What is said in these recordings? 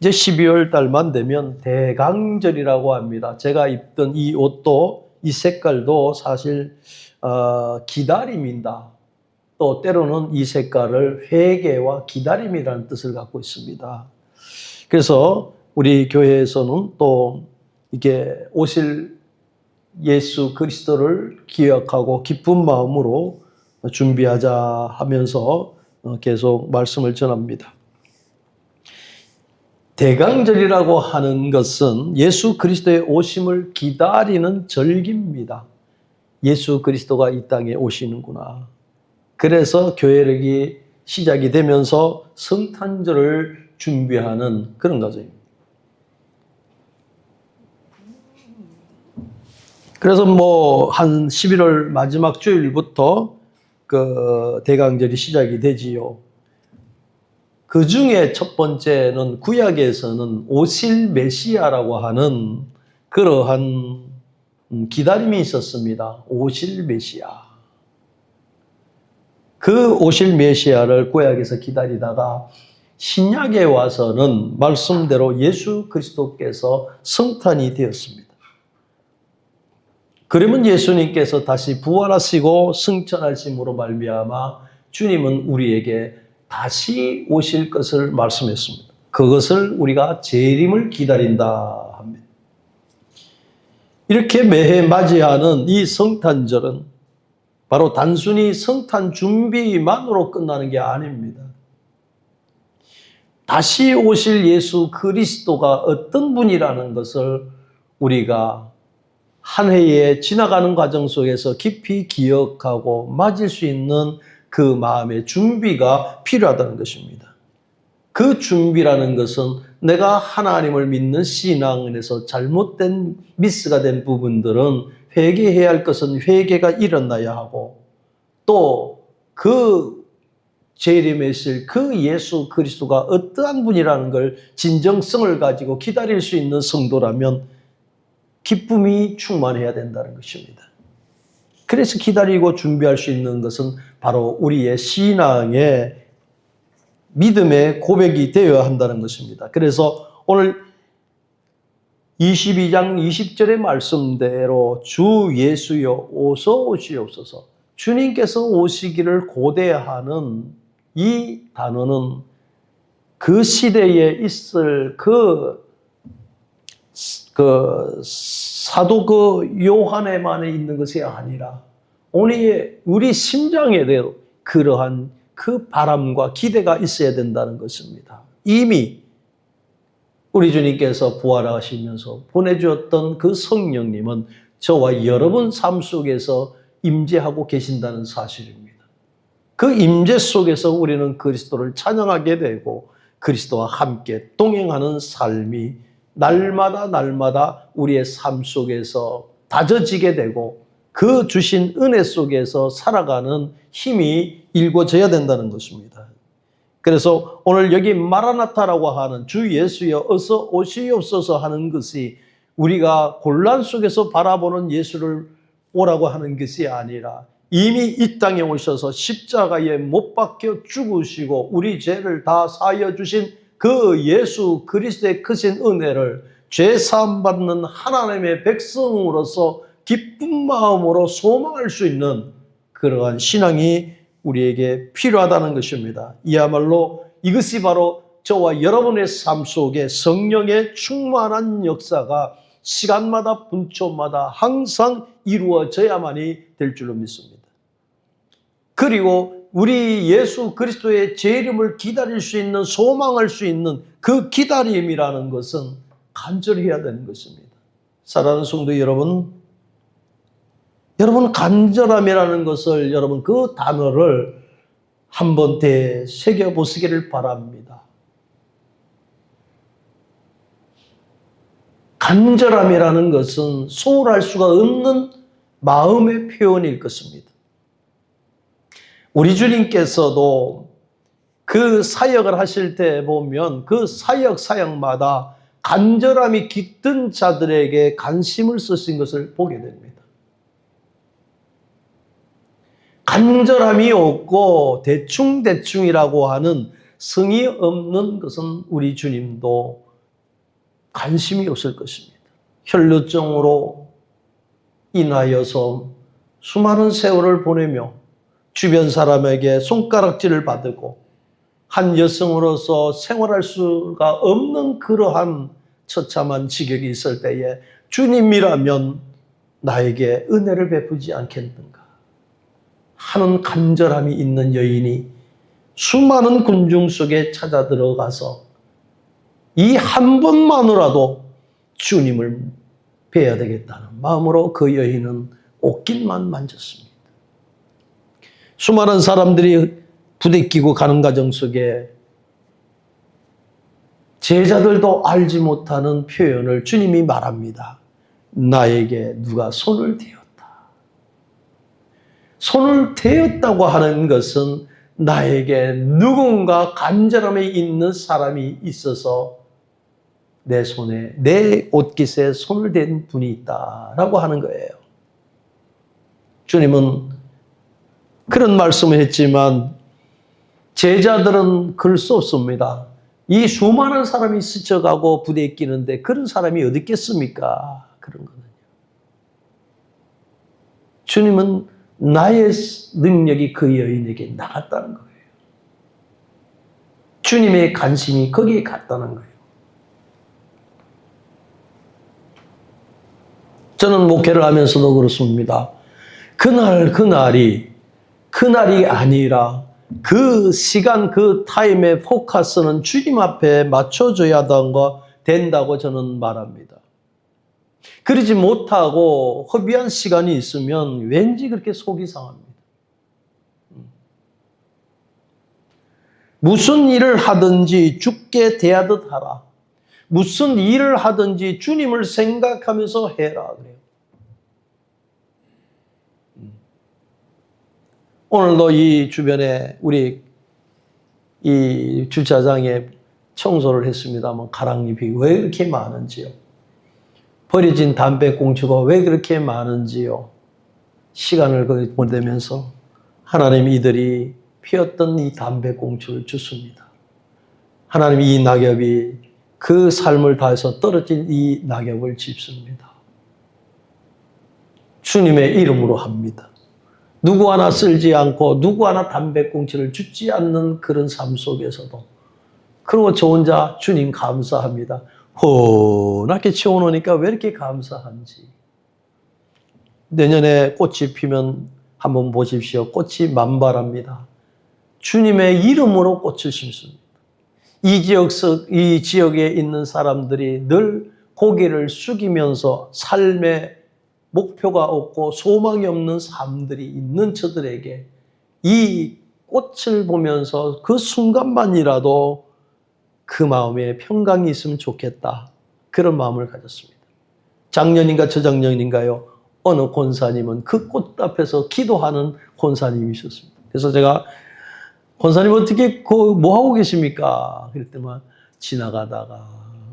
이제 12월 달만 되면 대강절이라고 합니다. 제가 입던 이 옷도, 이 색깔도 사실 기다림입니다. 또 때로는 이 색깔을 회개와 기다림이라는 뜻을 갖고 있습니다. 그래서 우리 교회에서는 또 이게 오실 예수 그리스도를 기억하고 기쁜 마음으로 준비하자 하면서 계속 말씀을 전합니다. 대강절이라고 하는 것은 예수 그리스도의 오심을 기다리는 절기입니다. 예수 그리스도가 이 땅에 오시는구나. 그래서 교회력이 시작이 되면서 성탄절을 준비하는 그런 과정입니다. 그래서 한 11월 마지막 주일부터 그 대강절이 시작이 되지요. 그 중에 첫 번째는 구약에서는 오실 메시아라고 하는 그러한 기다림이 있었습니다. 오실 메시아. 그 오실 메시아를 구약에서 기다리다가 신약에 와서는 말씀대로 예수 그리스도께서 성탄이 되었습니다. 그러면 예수님께서 다시 부활하시고 승천하심으로 말미암아 주님은 우리에게 다시 오실 것을 말씀했습니다. 그것을 우리가 재림을 기다린다 합니다. 이렇게 매해 맞이하는 이 성탄절은 바로 단순히 성탄 준비만으로 끝나는 게 아닙니다. 다시 오실 예수 그리스도가 어떤 분이라는 것을 우리가 한 해에 지나가는 과정 속에서 깊이 기억하고 맞을 수 있는 그 마음의 준비가 필요하다는 것입니다. 그 준비라는 것은 내가 하나님을 믿는 신앙 안에서 잘못된 미스가 된 부분들은 회개해야 할 것은 회개가 일어나야 하고 또 그 재림에 있을 그 예수 그리스도가 어떠한 분이라는 걸 진정성을 가지고 기다릴 수 있는 성도라면 기쁨이 충만해야 된다는 것입니다. 그래서 기다리고 준비할 수 있는 것은 바로 우리의 신앙의 믿음의 고백이 되어야 한다는 것입니다. 그래서 오늘 22장 20절의 말씀대로 주 예수여 오서 오시옵소서, 주님께서 오시기를 고대하는 이 단어는 그 시대에 있을 그 사도 요한에만 있는 것이 아니라 우리 심장에도 그러한 그 바람과 기대가 있어야 된다는 것입니다. 이미 우리 주님께서 부활하시면서 보내주었던 그 성령님은 저와 여러분 삶 속에서 임재하고 계신다는 사실입니다. 그 임재 속에서 우리는 그리스도를 찬양하게 되고 그리스도와 함께 동행하는 삶이 날마다 우리의 삶 속에서 다져지게 되고 그 주신 은혜 속에서 살아가는 힘이 일궈져야 된다는 것입니다. 그래서 오늘 여기 마라나타라고 하는 주 예수여 어서 오시옵소서 하는 것이 우리가 곤란 속에서 바라보는 예수를 오라고 하는 것이 아니라 이미 이 땅에 오셔서 십자가에 못 박혀 죽으시고 우리 죄를 다 사하여 주신 그 예수 그리스도의 크신 은혜를 죄 사함 받는 하나님의 백성으로서 기쁜 마음으로 소망할 수 있는 그러한 신앙이 우리에게 필요하다는 것입니다. 이야말로 이것이 바로 저와 여러분의 삶 속에 성령의 충만한 역사가 시간마다 분초마다 항상 이루어져야만이 될 줄로 믿습니다. 그리고 우리 예수 그리스도의 재림을 기다릴 수 있는, 소망할 수 있는 그 기다림이라는 것은 간절해야 되는 것입니다. 사랑하는 성도 여러분, 간절함이라는 것을 여러분 그 단어를 한번 되새겨 보시기를 바랍니다. 간절함이라는 것은 소홀할 수가 없는 마음의 표현일 것입니다. 우리 주님께서도 그 사역을 하실 때 보면 그 사역마다 간절함이 깃든 자들에게 관심을 쓰신 것을 보게 됩니다. 간절함이 없고 대충이라고 하는 성의 없는 것은 우리 주님도 관심이 없을 것입니다. 혈루증으로 인하여서 수많은 세월을 보내며 주변 사람에게 손가락질을 받고 한 여성으로서 생활할 수가 없는 그러한 처참한 지경이 있을 때에 주님이라면 나에게 은혜를 베푸지 않겠는가 하는 간절함이 있는 여인이 수많은 군중 속에 찾아 들어가서 이 한 번만이라도 주님을 뵈야 되겠다는 마음으로 그 여인은 옷깃만 만졌습니다. 수많은 사람들이 부대끼고 가는 과정 속에 제자들도 알지 못하는 표현을 주님이 말합니다. 나에게 누가 손을 대었다. 손을 대었다고 하는 것은 나에게 누군가 간절함이 있는 사람이 있어서 내 손에, 내 옷깃에 손을 댄 분이 있다라고 하는 거예요. 주님은 그런 말씀을 했지만 제자들은 그럴 수 없습니다. 이 수많은 사람이 스쳐가고 부대끼는데 그런 사람이 어디 있겠습니까? 그런 거는요. 주님은 나의 능력이 그 여인에게 나갔다는 거예요. 주님의 관심이 거기에 갔다는 거예요. 저는 목회를 하면서도 그렇습니다. 그날이 아니라 그 시간, 그 타임의 포커스는 주님 앞에 맞춰줘야 된다고 저는 말합니다. 그러지 못하고 허비한 시간이 있으면 왠지 그렇게 속이 상합니다. 무슨 일을 하든지 주께 대하듯 하라. 무슨 일을 하든지 주님을 생각하면서 해라. 그래요. 오늘도 이 주변에 우리 이 주차장에 청소를 했습니다만 가랑잎이 왜 이렇게 많은지요? 버려진 담배꽁초가 왜 그렇게 많은지요? 시간을 보내면서 하나님 이들이 피웠던 이 담배꽁초를 주습니다. 하나님 이 낙엽이 그 삶을 다해서 떨어진 이 낙엽을 짚습니다. 주님의 이름으로 합니다. 누구 하나 쓸지 않고 누구 하나 담배꽁초를 줍지 않는 그런 삶 속에서도 그리고 저 혼자 주님 감사합니다. 혼하게 치워놓으니까 왜 이렇게 감사한지. 내년에 꽃이 피면 한번 보십시오. 꽃이 만발합니다. 주님의 이름으로 꽃을 심습니다. 이 지역에 있는 사람들이 늘 고개를 숙이면서 삶의 목표가 없고 소망이 없는 삶들이 있는 저들에게 이 꽃을 보면서 그 순간만이라도 그 마음에 평강이 있으면 좋겠다. 그런 마음을 가졌습니다. 작년인가 저작년인가요? 어느 권사님은 그 꽃 앞에서 기도하는 권사님이셨습니다. 그래서 제가 권사님 어떻게 뭐 하고 계십니까? 그랬더니 지나가다가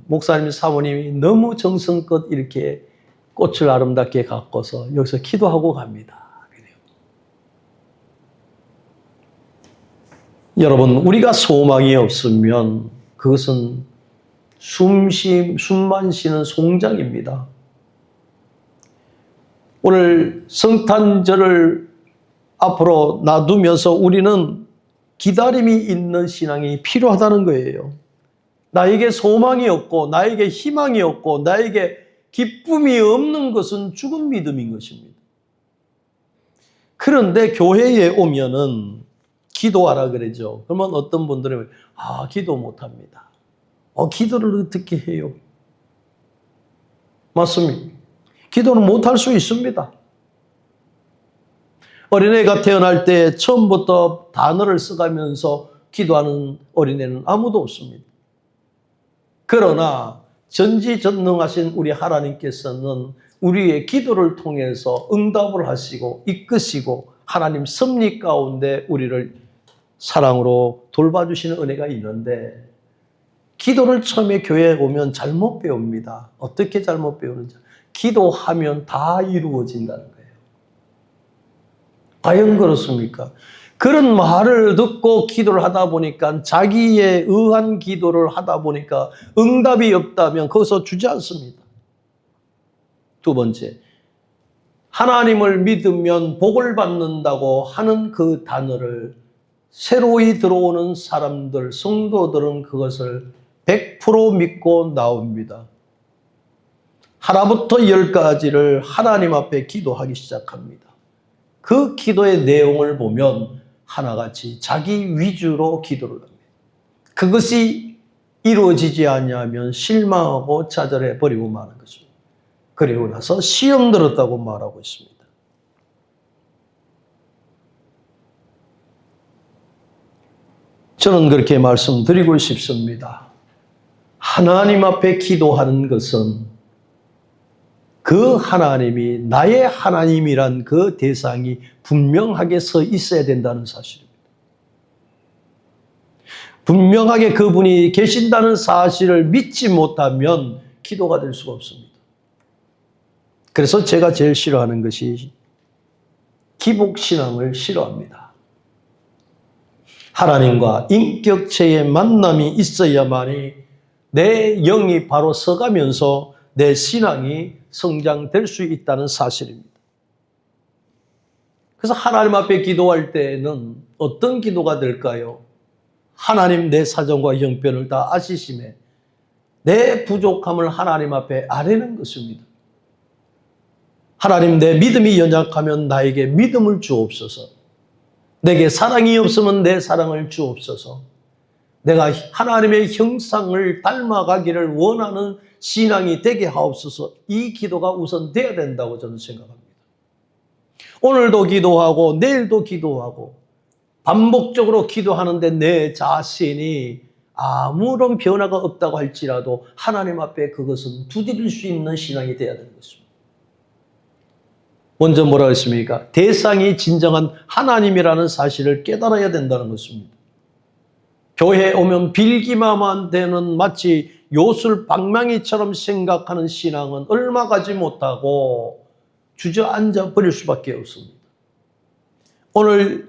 목사님 사모님이 너무 정성껏 이렇게 꽃을 아름답게 가꿔서 여기서 기도하고 갑니다. 그래요. 여러분, 우리가 소망이 없으면 그것은 숨만 쉬는 송장입니다. 오늘 성탄절을 앞으로 놔두면서 우리는 기다림이 있는 신앙이 필요하다는 거예요. 나에게 소망이 없고 나에게 희망이 없고 나에게 기쁨이 없는 것은 죽은 믿음인 것입니다. 그런데 교회에 오면은 기도하라 그러죠. 그러면 어떤 분들은 기도 못합니다. 기도를 어떻게 해요? 맞습니다. 기도는 못할 수 있습니다. 어린애가 태어날 때 처음부터 단어를 써가면서 기도하는 어린애는 아무도 없습니다. 그러나 전지전능하신 우리 하나님께서는 우리의 기도를 통해서 응답을 하시고 이끄시고 하나님 섭리 가운데 우리를 사랑으로 돌봐주시는 은혜가 있는데 기도를 처음에 교회에 오면 잘못 배웁니다. 어떻게 잘못 배우는지. 기도하면 다 이루어진다는 거예요. 과연 그렇습니까? 그런 말을 듣고 기도를 하다 보니까 자기에 의한 기도를 하다 보니까 응답이 없다면 거기서 주지 않습니다. 두 번째, 하나님을 믿으면 복을 받는다고 하는 그 단어를 새로이 들어오는 사람들, 성도들은 그것을 100% 믿고 나옵니다. 하나부터 10까지를 하나님 앞에 기도하기 시작합니다. 그 기도의 내용을 보면 하나같이 자기 위주로 기도를 합니다. 그것이 이루어지지 않으면 실망하고 좌절해 버리고 마는 것입니다. 그리고 나서 시험 들었다고 말하고 있습니다. 저는 그렇게 말씀드리고 싶습니다. 하나님 앞에 기도하는 것은 그 하나님이 나의 하나님이란 그 대상이 분명하게 서 있어야 된다는 사실입니다. 분명하게 그분이 계신다는 사실을 믿지 못하면 기도가 될 수가 없습니다. 그래서 제가 제일 싫어하는 것이 기복신앙을 싫어합니다. 하나님과 인격체의 만남이 있어야만이 내 영이 바로 서가면서 내 신앙이 성장될 수 있다는 사실입니다. 그래서 하나님 앞에 기도할 때는 어떤 기도가 될까요? 하나님 내 사정과 형편을 다 아시심에 내 부족함을 하나님 앞에 아뢰는 것입니다. 하나님 내 믿음이 연약하면 나에게 믿음을 주옵소서. 내게 사랑이 없으면 내 사랑을 주옵소서. 내가 하나님의 형상을 닮아가기를 원하는 신앙이 되게 하옵소서. 이 기도가 우선 돼야 된다고 저는 생각합니다. 오늘도 기도하고 내일도 기도하고 반복적으로 기도하는데 내 자신이 아무런 변화가 없다고 할지라도 하나님 앞에 그것은 두드릴 수 있는 신앙이 돼야 되는 것입니다. 먼저 뭐라고 했습니까? 대상이 진정한 하나님이라는 사실을 깨달아야 된다는 것입니다. 교회에 오면 빌기만 되는 마치 요술 방망이처럼 생각하는 신앙은 얼마 가지 못하고 주저앉아 버릴 수밖에 없습니다. 오늘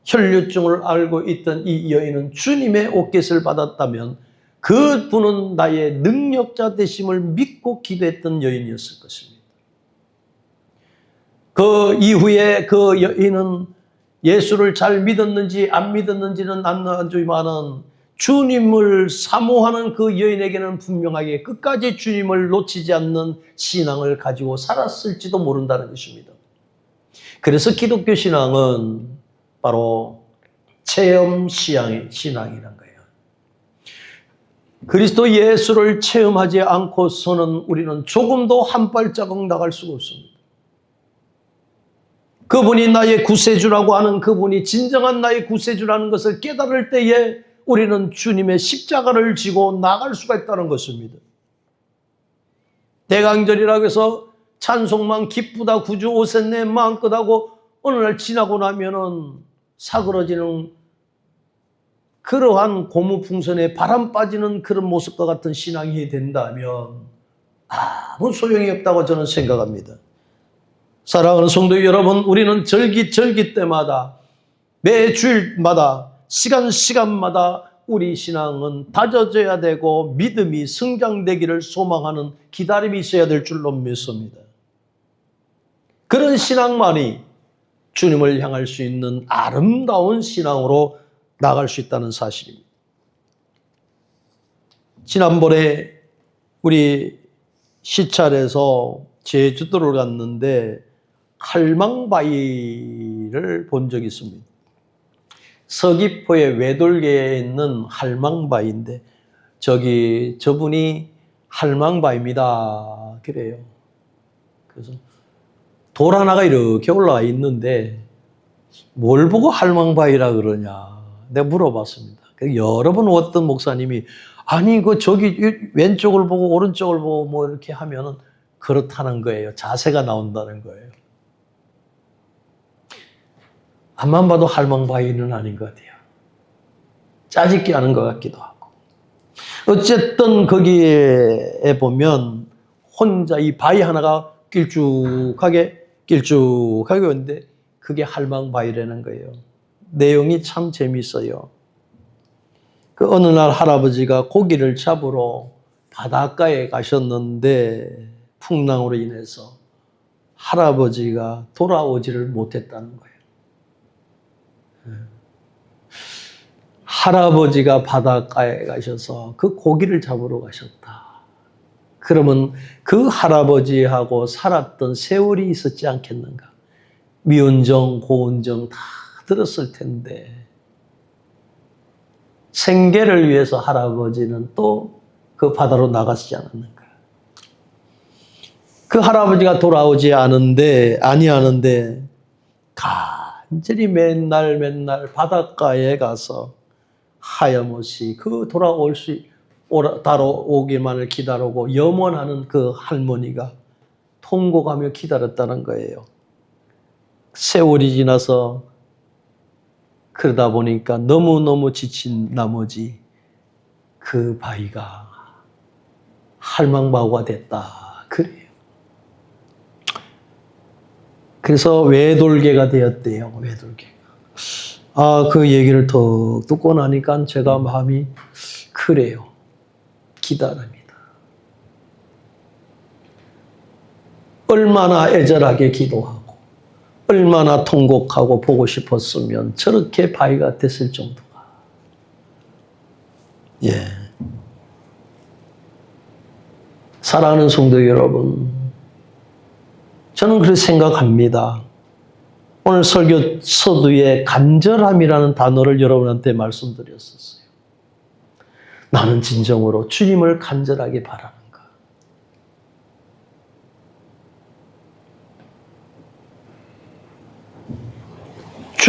혈류증을 앓고 있던 이 여인은 주님의 옷깃을 받았다면 그분은 나의 능력자 되심을 믿고 기도했던 여인이었을 것입니다. 그 이후에 그 여인은 예수를 잘 믿었는지 안 믿었는지는 안 나지만은 주님을 사모하는 그 여인에게는 분명하게 끝까지 주님을 놓치지 않는 신앙을 가지고 살았을지도 모른다는 것입니다. 그래서 기독교 신앙은 바로 체험 신앙이란 거예요. 그리스도 예수를 체험하지 않고서는 우리는 조금도 한 발자국 나갈 수가 없습니다. 그분이 나의 구세주라고 하는 그분이 진정한 나의 구세주라는 것을 깨달을 때에 우리는 주님의 십자가를 지고 나갈 수가 있다는 것입니다. 대강절이라고 해서 찬송만 기쁘다 구주 오셨네 마음껏 하고 어느 날 지나고 나면은 사그러지는 그러한 고무풍선에 바람 빠지는 그런 모습과 같은 신앙이 된다면 아무 소용이 없다고 저는 생각합니다. 사랑하는 성도 여러분, 우리는 절기 때마다 매 주일마다 시간마다 우리 신앙은 다져져야 되고 믿음이 성장되기를 소망하는 기다림이 있어야 될 줄로 믿습니다. 그런 신앙만이 주님을 향할 수 있는 아름다운 신앙으로 나갈 수 있다는 사실입니다. 지난번에 우리 시찰에서 제주도를 갔는데 할망바위를 본 적이 있습니다. 서귀포의 외돌개에 있는 할망바위인데 저분이 할망바위입니다 그래요. 그래서 돌 하나가 이렇게 올라와 있는데 뭘 보고 할망바위라 그러냐 내가 물어봤습니다. 여러 번 어떤 목사님이 아니 저기 왼쪽을 보고 오른쪽을 보고 뭐 이렇게 하면은 그렇다는 거예요. 자세가 나온다는 거예요. 앞만 봐도 할망바위는 아닌 것 같아요. 짜집기 하는 것 같기도 하고. 어쨌든 거기에 보면 혼자 이 바위 하나가 길쭉하게 오는데 그게 할망바위라는 거예요. 내용이 참 재밌어요. 그 어느 날 할아버지가 고기를 잡으러 바닷가에 가셨는데 풍랑으로 인해서 할아버지가 돌아오지를 못했다는 거예요. 할아버지가 바닷가에 가셔서 그 고기를 잡으러 가셨다. 그러면 그 할아버지하고 살았던 세월이 있었지 않겠는가? 미운정, 고운정 다 들었을 텐데 생계를 위해서 할아버지는 또 그 바다로 나가시지 않았는가? 그 할아버지가 돌아오지 아니하는데 간절히 맨날 바닷가에 가서 하염없이 그 돌아오기만을 기다리고 염원하는 그 할머니가 통곡하며 기다렸다는 거예요. 세월이 지나서 그러다 보니까 너무너무 지친 나머지 그 바위가 할망바위가 됐다. 그래요. 그래서 외돌개가 되었대요. 외돌개가. 그 얘기를 더 듣고 나니까 제가 마음이 그래요. 기다립니다. 얼마나 애절하게 기도하고 얼마나 통곡하고 보고 싶었으면 저렇게 바위가 됐을 정도가. 예. 사랑하는 성도 여러분, 저는 그렇게 생각합니다. 오늘 설교 서두에 간절함이라는 단어를 여러분한테 말씀드렸었어요. 나는 진정으로 주님을 간절하게 바라는가?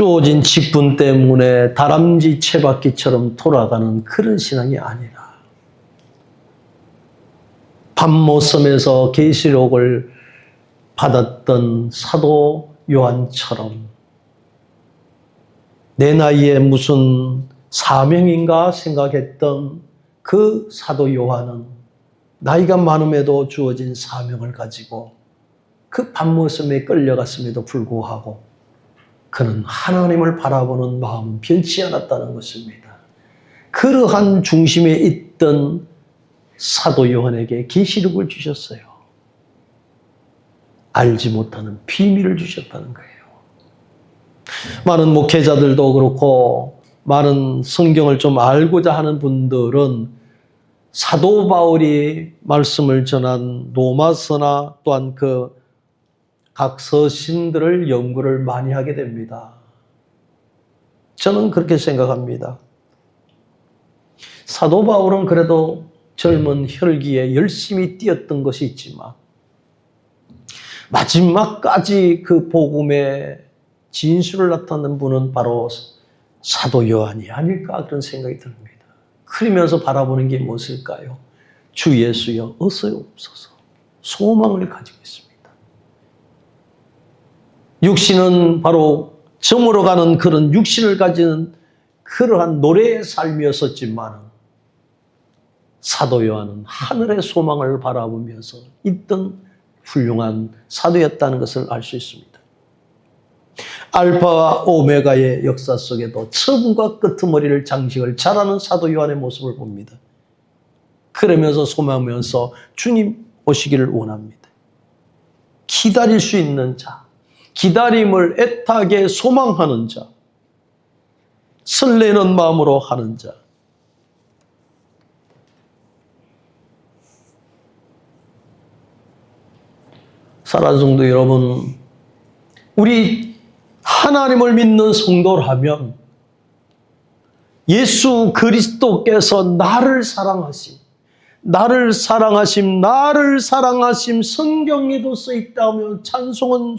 주어진 직분 때문에 다람쥐 채바퀴처럼 돌아가는 그런 신앙이 아니라 밤모섬에서 계시록을 받았던 사도 요한처럼 내 나이에 무슨 사명인가 생각했던 그 사도 요한은 나이가 많음에도 주어진 사명을 가지고 그 밤모섬에 끌려갔음에도 불구하고 그는 하나님을 바라보는 마음은 변치 않았다는 것입니다. 그러한 중심에 있던 사도 요한에게 계시록을 주셨어요. 알지 못하는 비밀을 주셨다는 거예요. 많은 목회자들도 그렇고 많은 성경을 좀 알고자 하는 분들은 사도 바울이 말씀을 전한 로마서나 또한 그 각 서신들을 연구를 많이 하게 됩니다. 저는 그렇게 생각합니다. 사도 바울은 그래도 젊은 혈기에 열심히 뛰었던 것이 있지만 마지막까지 그 복음의 진수를 나타낸 분은 바로 사도 요한이 아닐까 그런 생각이 듭니다. 그러면서 바라보는 게 무엇일까요? 주 예수여 어서 옵소서. 소망을 가지고 있습니다. 육신은 바로 저물어 가는 그런 육신을 가지는 그러한 노래의 삶이었었지만 사도 요한은 하늘의 소망을 바라보면서 있던 훌륭한 사도였다는 것을 알 수 있습니다. 알파와 오메가의 역사 속에도 처음과 끄트머리를 장식을 잘하는 사도 요한의 모습을 봅니다. 그러면서 소망하면서 주님 오시기를 원합니다. 기다릴 수 있는 자, 기다림을 애타게 소망하는 자, 설레는 마음으로 하는 자. 사랑하는 성도 여러분, 우리 하나님을 믿는 성도라면 예수 그리스도께서 나를 사랑하심 성경에도 써있다면 찬송은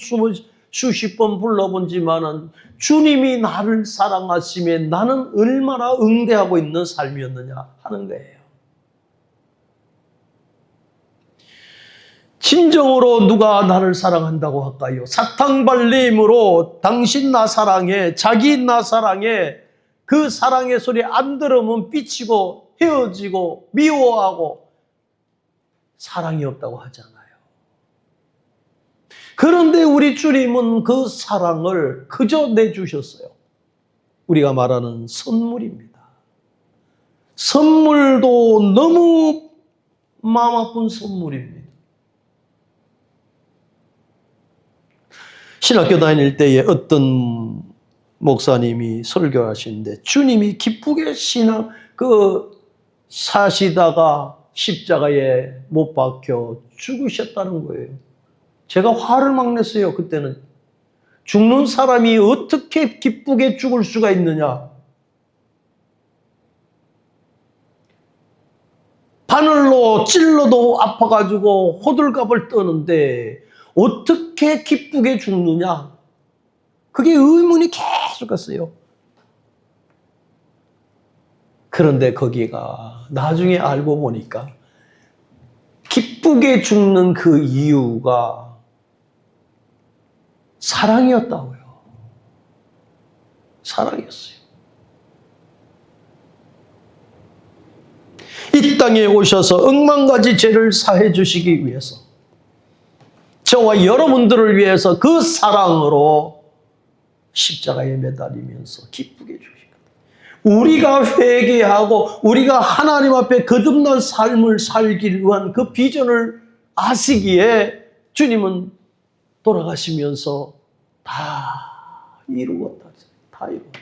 수십 번 불러본지만은 주님이 나를 사랑하심에 나는 얼마나 응대하고 있는 삶이었느냐 하는 거예요. 진정으로 누가 나를 사랑한다고 할까요? 사탕발림으로 당신 나 사랑해, 자기 나 사랑해, 그 사랑의 소리 안 들으면 삐치고 헤어지고 미워하고 사랑이 없다고 하잖아요. 그런데 우리 주님은 그 사랑을 그저 내주셨어요. 우리가 말하는 선물입니다. 선물도 너무 마음 아픈 선물입니다. 신학교 다닐 때에 어떤 목사님이 설교하시는데 주님이 기쁘게 사시다가 십자가에 못 박혀 죽으셨다는 거예요. 제가 화를 막 냈어요. 그때는 죽는 사람이 어떻게 기쁘게 죽을 수가 있느냐. 바늘로 찔러도 아파가지고 호들갑을 떠는데 어떻게 기쁘게 죽느냐. 그게 의문이 계속 갔어요. 그런데 거기가 나중에 알고 보니까 기쁘게 죽는 그 이유가 사랑이었다고요. 사랑이었어요. 이 땅에 오셔서 억만 가지 죄를 사해 주시기 위해서 저와 여러분들을 위해서 그 사랑으로 십자가에 매달리면서 기쁘게 주시거든요. 우리가 회개하고 우리가 하나님 앞에 거듭난 삶을 살기 위한 그 비전을 아시기에 주님은 돌아가시면서 다 이루었다. 다 이루었다.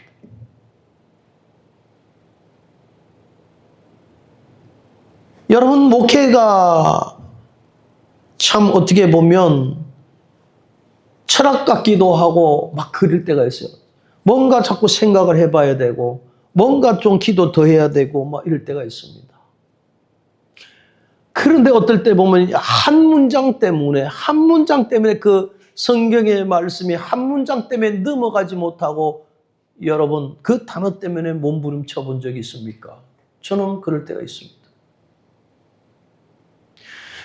여러분, 목회가 참 어떻게 보면 철학 같기도 하고 막 그럴 때가 있어요. 뭔가 자꾸 생각을 해봐야 되고 뭔가 좀 기도 더 해야 되고 막 이럴 때가 있습니다. 그런데 어떨 때 보면 한 문장 때문에 그 성경의 말씀이 한 문장 때문에 넘어가지 못하고 여러분 그 단어 때문에 몸부림쳐 본 적이 있습니까? 저는 그럴 때가 있습니다.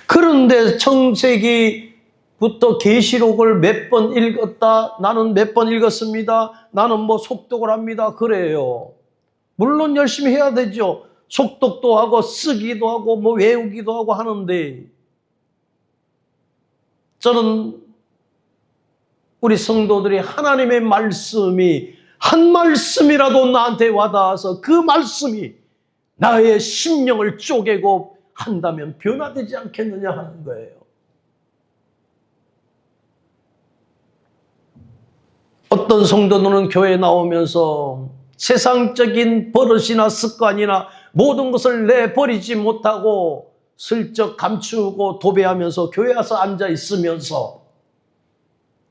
그런데 청세기부터 계시록을 몇 번 읽었다. 나는 몇 번 읽었습니다. 나는 뭐 속독을 합니다. 그래요. 물론 열심히 해야 되죠. 속독도 하고 쓰기도 하고 뭐 외우기도 하고 하는데 저는 우리 성도들이 하나님의 말씀이 한 말씀이라도 나한테 와닿아서 그 말씀이 나의 심령을 쪼개고 한다면 변화되지 않겠느냐 하는 거예요. 어떤 성도들은 교회에 나오면서 세상적인 버릇이나 습관이나 모든 것을 내버리지 못하고 슬쩍 감추고 도배하면서 교회 와서 앉아 있으면서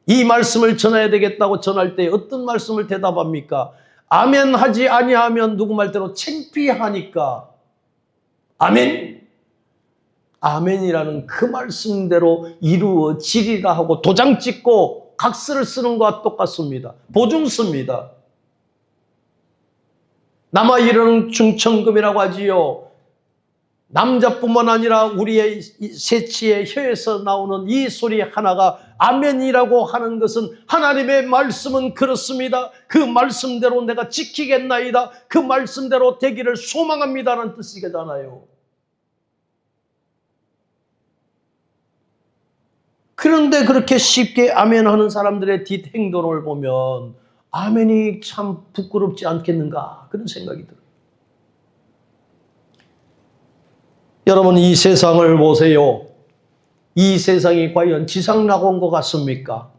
이 말씀을 전해야 되겠다고 전할 때 어떤 말씀을 대답합니까? 아멘 하지 아니하면 누구 말대로 창피하니까 아멘. 아멘이라는 그 말씀대로 이루어지리라 하고 도장 찍고 각서를 쓰는 것과 똑같습니다. 보증 씁니다. 남아 이르는 충천금이라고 하지요. 남자뿐만 아니라 우리의 새치의 혀에서 나오는 이 소리 하나가 아멘이라고 하는 것은 하나님의 말씀은 그렇습니다. 그 말씀대로 내가 지키겠나이다. 그 말씀대로 되기를 소망합니다라는 뜻이잖아요. 그런데 그렇게 쉽게 아멘하는 사람들의 뒷행동을 보면 아멘이 참 부끄럽지 않겠는가 그런 생각이 들어요. 여러분 이 세상을 보세요. 이 세상이 과연 지상낙원 것 같습니까?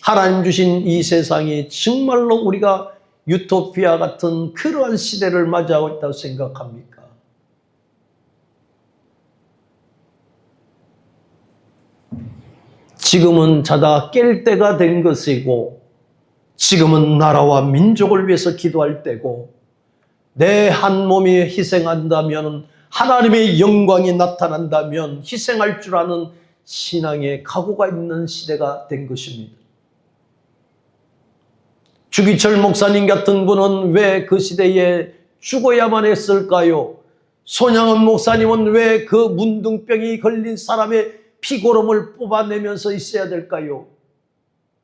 하나님 주신 이 세상이 정말로 우리가 유토피아 같은 그러한 시대를 맞이하고 있다고 생각합니까? 지금은 자다가 깰 때가 된 것이고 지금은 나라와 민족을 위해서 기도할 때고 내 한 몸이 희생한다면 하나님의 영광이 나타난다면 희생할 줄 아는 신앙의 각오가 있는 시대가 된 것입니다. 주기철 목사님 같은 분은 왜 그 시대에 죽어야만 했을까요? 손양원 목사님은 왜 그 문둥병이 걸린 사람의 피고름을 뽑아내면서 있어야 될까요?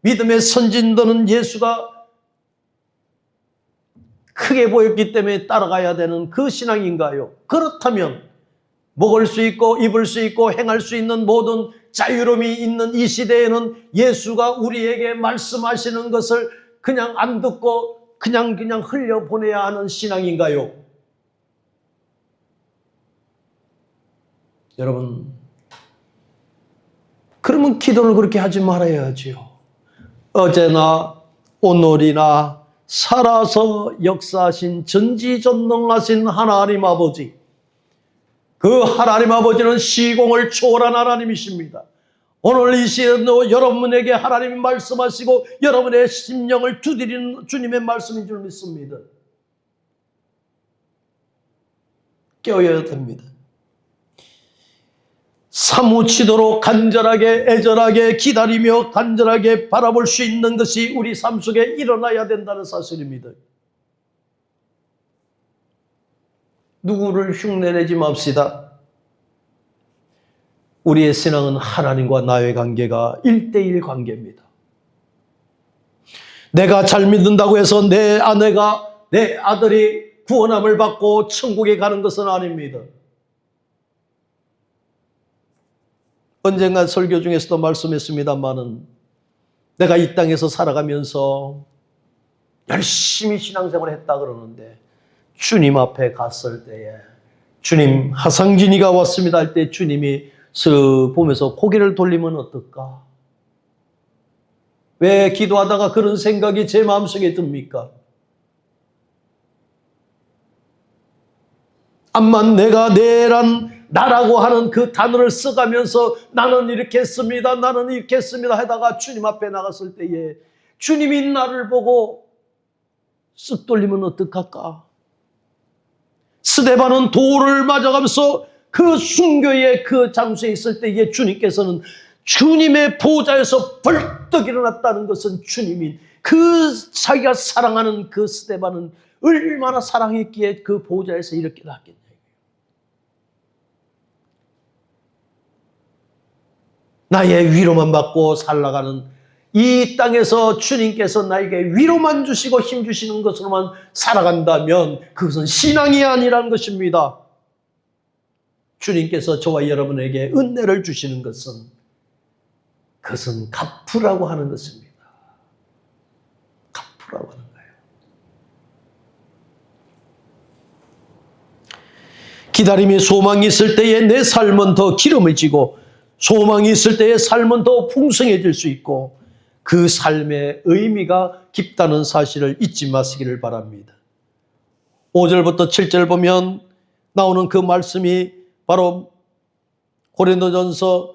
믿음의 선진도는 예수가 크게 보였기 때문에 따라가야 되는 그 신앙인가요? 그렇다면 먹을 수 있고 입을 수 있고 행할 수 있는 모든 자유로움이 있는 이 시대에는 예수가 우리에게 말씀하시는 것을 그냥 안 듣고 그냥 흘려보내야 하는 신앙인가요? 여러분, 그러면 기도를 그렇게 하지 말아야지요. 어제나 오늘이나 살아서 역사하신 전지전능하신 하나님 아버지, 그 하나님 아버지는 시공을 초월한 하나님이십니다. 오늘 이 시간도 여러분에게 하나님이 말씀하시고 여러분의 심령을 두드리는 주님의 말씀인 줄 믿습니다. 깨어야 됩니다. 사무치도록 간절하게 애절하게 기다리며 간절하게 바라볼 수 있는 것이 우리 삶 속에 일어나야 된다는 사실입니다. 누구를 흉내내지 맙시다. 우리의 신앙은 하나님과 나의 관계가 1:1 관계입니다. 내가 잘 믿는다고 해서 내 아내가, 내 아들이 구원함을 받고 천국에 가는 것은 아닙니다. 언젠가 설교 중에서도 말씀했습니다마는 내가 이 땅에서 살아가면서 열심히 신앙생활을 했다 그러는데 주님 앞에 갔을 때에 주님, 하상진이가 왔습니다 할 때 주님이 슥 보면서 고개를 돌리면 어떨까? 왜 기도하다가 그런 생각이 제 마음속에 듭니까? 암만 내가 나라고 하는 그 단어를 써가면서 나는 이렇게 했습니다, 나는 이렇게 했습니다 하다가 주님 앞에 나갔을 때에 주님이 나를 보고 쓱 돌리면 어떡할까? 스데반은 돌을 맞아가면서 그 순교의 그 장소에 있을 때에 주님께서는 주님의 보좌에서 벌떡 일어났다는 것은 주님이 그 자기가 사랑하는 그 스데반은 얼마나 사랑했기에 그 보좌에서 이렇게 났겠냐. 나의 위로만 받고 살아가는 이 땅에서 주님께서 나에게 위로만 주시고 힘 주시는 것으로만 살아간다면 그것은 신앙이 아니라는 것입니다. 주님께서 저와 여러분에게 은혜를 주시는 것은 그것은 갚으라고 하는 것입니다. 갚으라고 하는 거예요. 기다림이 소망이 있을 때에 내 삶은 더 기름을 지고 소망이 있을 때의 삶은 더 풍성해질 수 있고 그 삶의 의미가 깊다는 사실을 잊지 마시기를 바랍니다. 5절부터 7절 보면 나오는 그 말씀이 바로 고린도전서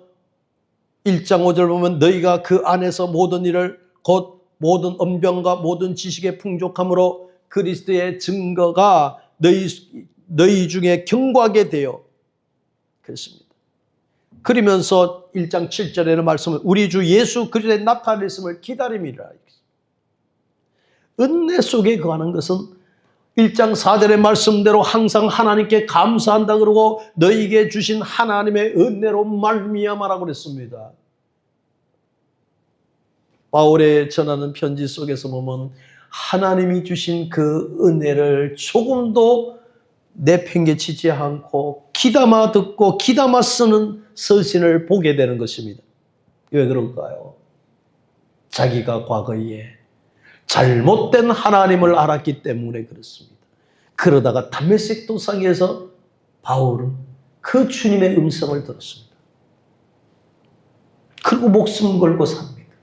1장 5절 보면 너희가 그 안에서 모든 일을 곧 모든 언변과 모든 지식의 풍족함으로 그리스도의 증거가 너희 중에 경고하게 되어 그랬습니다. 그러면서 1장 7절에는 말씀을 우리 주 예수 그리스도의 나타내심을 기다림이라. 은혜 속에 거하는 것은 1장 4절의 말씀대로 항상 하나님께 감사한다 그러고 너희에게 주신 하나님의 은혜로 말미암아라고 그랬습니다. 바울의 전하는 편지 속에서 보면 하나님이 주신 그 은혜를 조금도 내팽개치지 않고 귀담아 듣고 귀담아 쓰는 서신을 보게 되는 것입니다. 왜 그럴까요? 자기가 과거에 잘못된 하나님을 알았기 때문에 그렇습니다. 그러다가 다메섹 도상에서 바울은 그 주님의 음성을 들었습니다. 그리고 목숨 걸고 삽니다.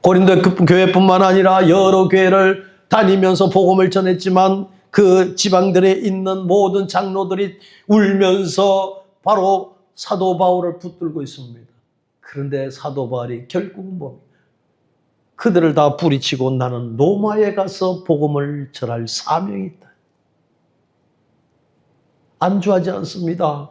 고린도 교회뿐만 아니라 여러 교회를 다니면서 복음을 전했지만 그 지방들에 있는 모든 장로들이 울면서 바로 사도 바울을 붙들고 있습니다. 그런데 사도 바울이 결국은 뭡니까? 그들을 다 뿌리치고 나는 로마에 가서 복음을 전할 사명이 있다. 안주하지 않습니다.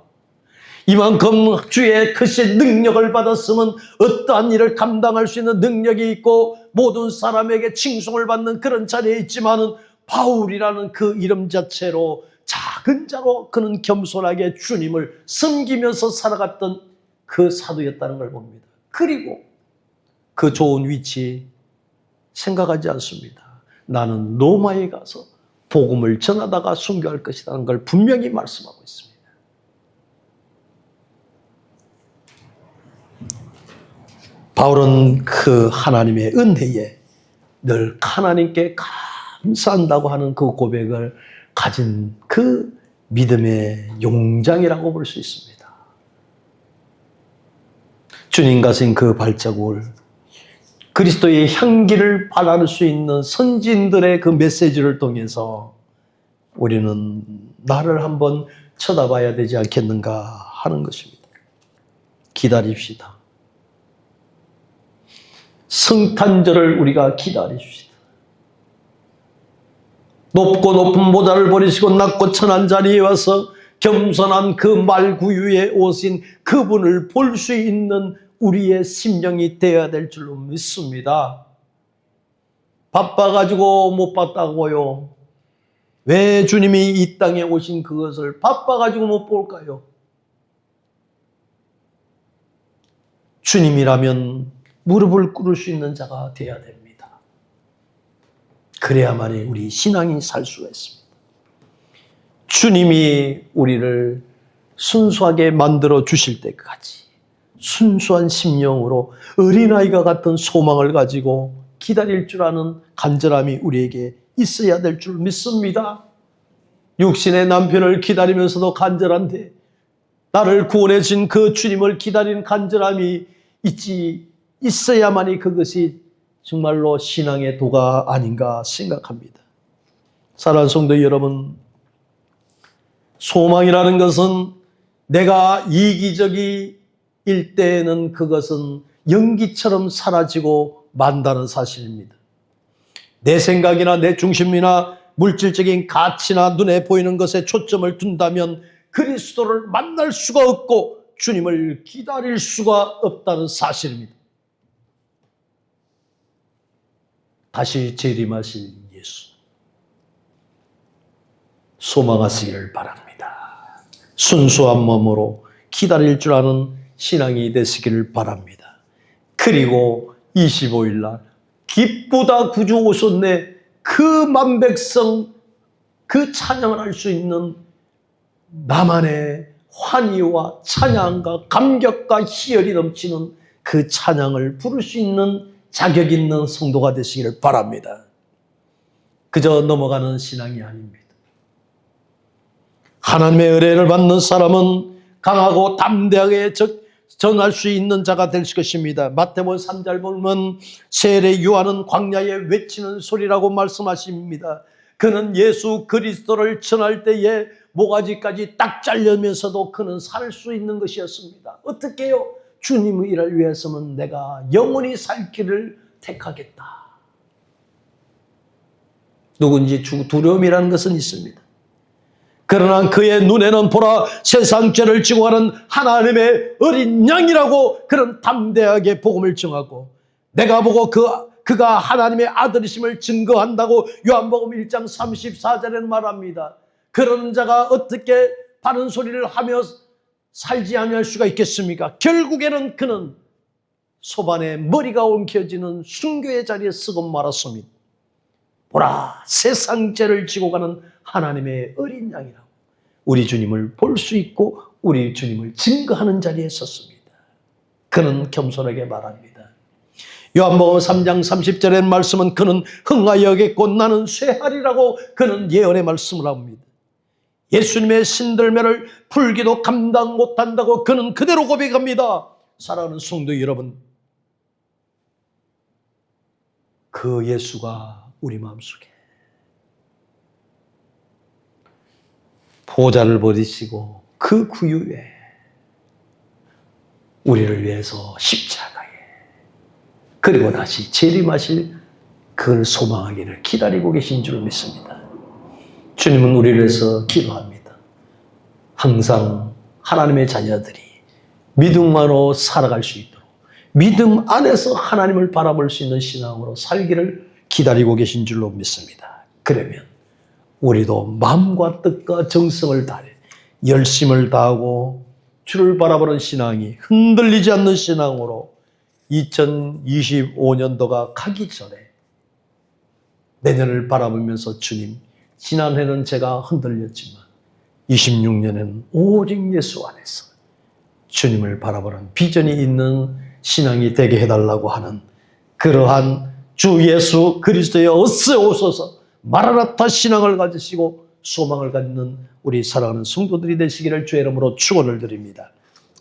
이만큼 주의 크신 능력을 받았으면 어떠한 일을 감당할 수 있는 능력이 있고 모든 사람에게 칭송을 받는 그런 자리에 있지만은 바울이라는 그 이름 자체로 작은 자로 그는 겸손하게 주님을 섬기면서 살아갔던 그 사도였다는 걸 봅니다. 그리고 그 좋은 위치 생각하지 않습니다. 나는 로마에 가서 복음을 전하다가 순교할 것이라는 걸 분명히 말씀하고 있습니다. 바울은 그 하나님의 은혜에 늘 하나님께 감사한다고 하는 그 고백을 가진 그 믿음의 용장이라고 볼 수 있습니다. 주님 가신 그 발자국을 그리스도의 향기를 발할 수 있는 선진들의 그 메시지를 통해서 우리는 나를 한번 쳐다봐야 되지 않겠는가 하는 것입니다. 기다립시다. 성탄절을 우리가 기다립시다. 높고 높은 모자를 버리시고 낮고 천한 자리에 와서 겸손한 그 말구유에 오신 그분을 볼 수 있는 우리의 심령이 되어야 될 줄로 믿습니다. 바빠가지고 못 봤다고요. 왜 주님이 이 땅에 오신 그것을 바빠가지고 못 볼까요? 주님이라면 무릎을 꿇을 수 있는 자가 되어야 됩니다. 그래야만이 우리 신앙이 살 수가 있습니다. 주님이 우리를 순수하게 만들어 주실 때까지 순수한 심령으로 어린아이가 같은 소망을 가지고 기다릴 줄 아는 간절함이 우리에게 있어야 될 줄 믿습니다. 육신의 남편을 기다리면서도 간절한데 나를 구원해 준 그 주님을 기다리는 간절함이 있어야만이 그것이 정말로 신앙의 도가 아닌가 생각합니다. 사랑하는 성도 여러분, 소망이라는 것은 내가 이기적일 때에는 그것은 연기처럼 사라지고 만다는 사실입니다. 내 생각이나 내 중심이나 물질적인 가치나 눈에 보이는 것에 초점을 둔다면 그리스도를 만날 수가 없고 주님을 기다릴 수가 없다는 사실입니다. 다시 재림하실 예수 소망하시기를 바랍니다. 순수한 마음으로 기다릴 줄 아는 신앙이 되시기를 바랍니다. 그리고 25일 날 기쁘다 구주 오셨네 그 만백성 그 찬양을 할 수 있는 나만의 환희와 찬양과 감격과 희열이 넘치는 그 찬양을 부를 수 있는 자격 있는 성도가 되시기를 바랍니다. 그저 넘어가는 신앙이 아닙니다. 하나님의 은혜를 받는 사람은 강하고 담대하게 전할 수 있는 자가 될 것입니다. 마태복음 3절 보면 세례 요한은 광야에 외치는 소리라고 말씀하십니다. 그는 예수 그리스도를 전할 때에 모가지까지 딱 잘려면서도 그는 살 수 있는 것이었습니다. 어떻게 해요? 주님의 일을 위해서는 내가 영원히 살 길을 택하겠다. 누군지 두려움이라는 것은 있습니다. 그러나 그의 눈에는 보라 세상 죄를 지고 가는 하나님의 어린 양이라고 그런 담대하게 복음을 전하고 내가 보고 그가 하나님의 아들이심을 증거한다고 요한복음 1장 34절에는 말합니다. 그런 자가 어떻게 바른 소리를 하며 살지 아니할 수가 있겠습니까? 결국에는 그는 소반에 머리가 엉켜지는 순교의 자리에 쓰고 말았습니다. 보라 세상 죄를 지고 가는 하나님의 어린 양이라고 우리 주님을 볼 수 있고 우리 주님을 증거하는 자리에 섰습니다. 그는 겸손하게 말합니다. 요한복음 3장 30절의 말씀은 그는 흥하여겠고 나는 쇠하리라고 그는 예언의 말씀을 합니다. 예수님의 신들매를 풀기도 감당 못한다고 그는 그대로 고백합니다. 사랑하는 성도 여러분, 그 예수가 우리 마음속에 보좌를 버리시고 그 구유에 우리를 위해서 십자가에 그리고 다시 재림하실 그걸 소망하기를 기다리고 계신 줄 믿습니다. 주님은 우리를 위해서 기도합니다. 항상 하나님의 자녀들이 믿음만으로 살아갈 수 있도록 믿음 안에서 하나님을 바라볼 수 있는 신앙으로 살기를 기다리고 계신 줄로 믿습니다. 그러면 우리도 마음과 뜻과 정성을 다해 열심을 다하고 주를 바라보는 신앙이 흔들리지 않는 신앙으로 2025년도가 가기 전에 내년을 바라보면서 주님, 지난해는 제가 흔들렸지만 26년에는 오직 예수 안에서 주님을 바라보는 비전이 있는 신앙이 되게 해달라고 하는 그러한 주 예수 그리스도의 어서 오소서 마라나타 신앙을 가지시고 소망을 갖는 우리 사랑하는 성도들이 되시기를 주의 이름으로 축원을 드립니다.